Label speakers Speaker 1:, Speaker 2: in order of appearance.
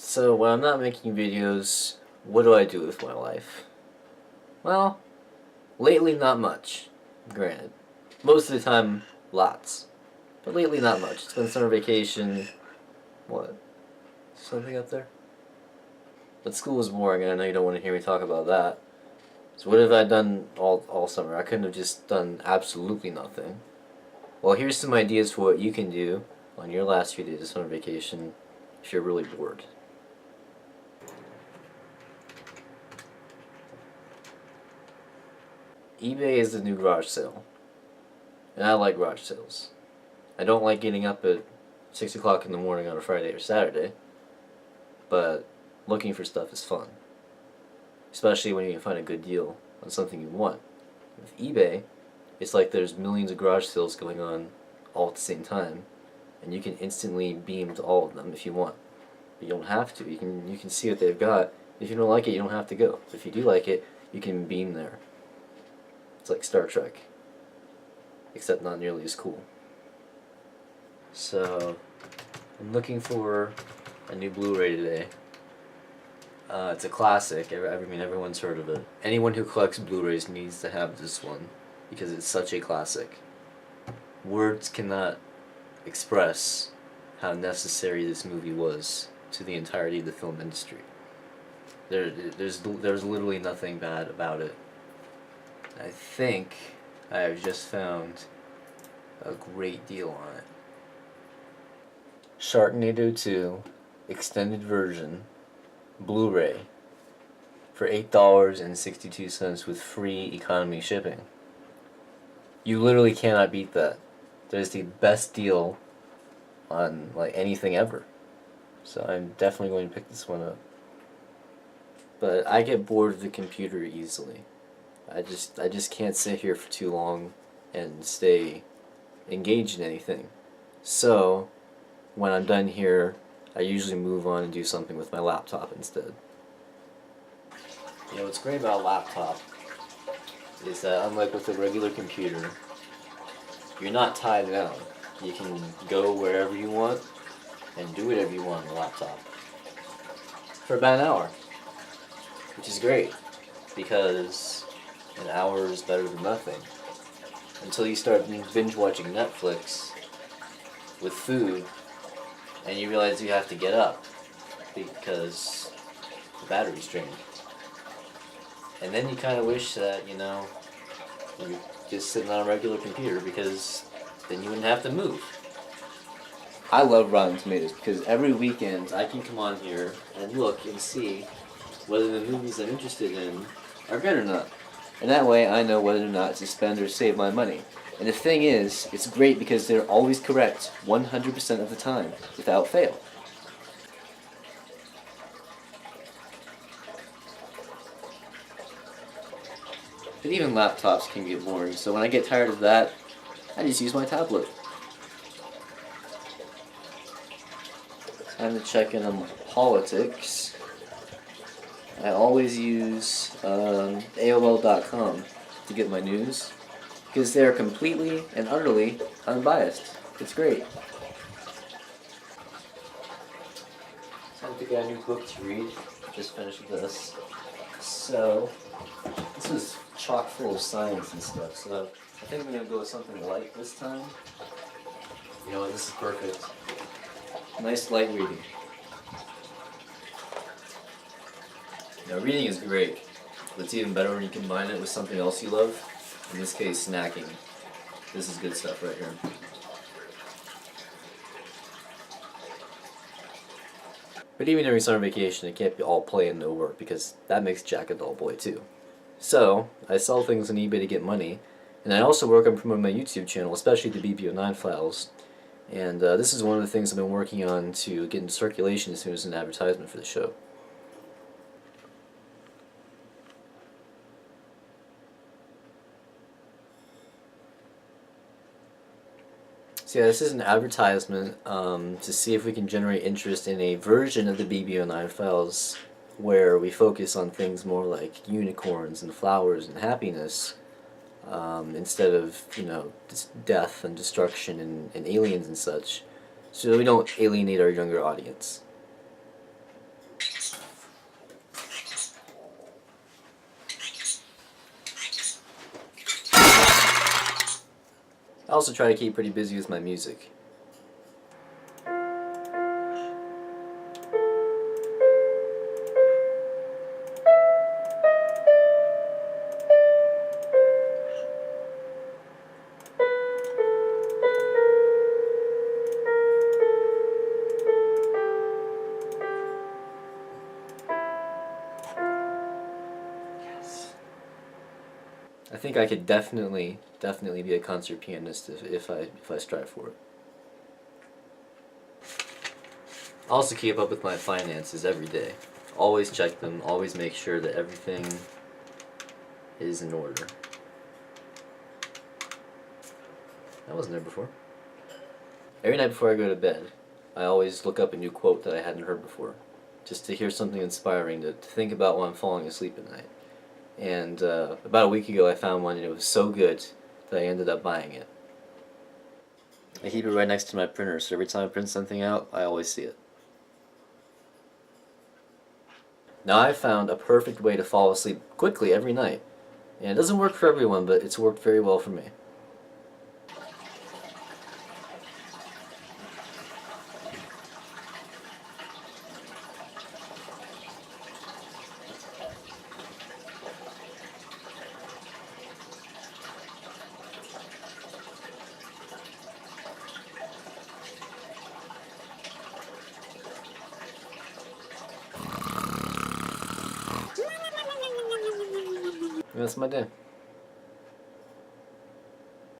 Speaker 1: So when I'm not making videos, what do I do with my life? Well, lately not much, granted. Most of the time, lots. But lately not much. It's been summer vacation. What? Something up there? But school was boring and I know you don't want to hear me talk about that. So what have I done all summer? I couldn't have just done absolutely nothing. Well, here's some ideas for what you can do on your last few days of summer vacation if you're really bored. eBay is the new garage sale. And I like garage sales. I don't like getting up at 6 o'clock in the morning on a Friday or Saturday, but looking for stuff is fun. Especially when you can find a good deal on something you want. With eBay, it's like there's millions of garage sales going on all at the same time, and you can instantly beam to all of them if you want. But you don't have to. You can see what they've got. If you don't like it, you don't have to go. If you do like it, you can beam there. It's like Star Trek, except not nearly as cool. So, I'm looking for a new Blu-ray today. It's a classic. I mean, everyone's heard of it. Anyone who collects Blu-rays needs to have this one because it's such a classic. Words cannot express how necessary this movie was to the entirety of the film industry. There's literally nothing bad about it. I think I have just found a great deal on it. Sharknado 2 extended version Blu-ray for $8.62 with free economy shipping. You literally cannot beat that. That is the best deal on like anything ever. So I'm definitely going to pick this one up. But I get bored of the computer easily. I just can't sit here for too long and stay engaged in anything. So when I'm done here, I usually move on and do something with my laptop instead. You know what's great about a laptop is that unlike with a regular computer, you're not tied down. You can go wherever you want and do whatever you want on the laptop for about an hour, which is great because an hour is better than nothing until you start binge watching Netflix with food and you realize you have to get up because the battery's drained. And then you kind of wish that, you're just sitting on a regular computer because then you wouldn't have to move. I love Rotten Tomatoes because every weekend I can come on here and look and see whether the movies I'm interested in are good or not. And that way I know whether or not to spend or save my money. And the thing is, it's great because they're always correct 100% of the time, without fail. But even laptops can get boring, so when I get tired of that, I just use my tablet. Time to check in on politics. I always use AOL.com to get my news, because they're completely and utterly unbiased. It's great. Time to get a new book to read. Just finished this. So, this is chock full of science and stuff, so I think I'm going to go with something light this time. You know what, this is perfect. Nice light reading. Now, reading is great, but it's even better when you combine it with something else you love. In this case, snacking. This is good stuff right here. But even during summer vacation, it can't be all play and no work, because that makes Jack a dull boy too. So, I sell things on eBay to get money, and I also work on promoting my YouTube channel, especially the BBO9 files. And this is one of the things I've been working on to get into circulation as soon as an advertisement for the show. So yeah, this is an advertisement to see if we can generate interest in a version of the BBO9 files where we focus on things more like unicorns and flowers and happiness instead of, death and destruction and aliens and such, so we don't alienate our younger audience. I also try to keep pretty busy with my music. I think I could definitely be a concert pianist if I strive for it. I also keep up with my finances every day. Always check them, always make sure that everything is in order. That wasn't there before. Every night before I go to bed, I always look up a new quote that I hadn't heard before, just to hear something inspiring to think about while I'm falling asleep at night. And about a week ago I found one and it was so good that I ended up buying it. I keep it right next to my printer, so every time I print something out, I always see it. Now I've found a perfect way to fall asleep quickly every night. And it doesn't work for everyone, but it's worked very well for me. That's my day.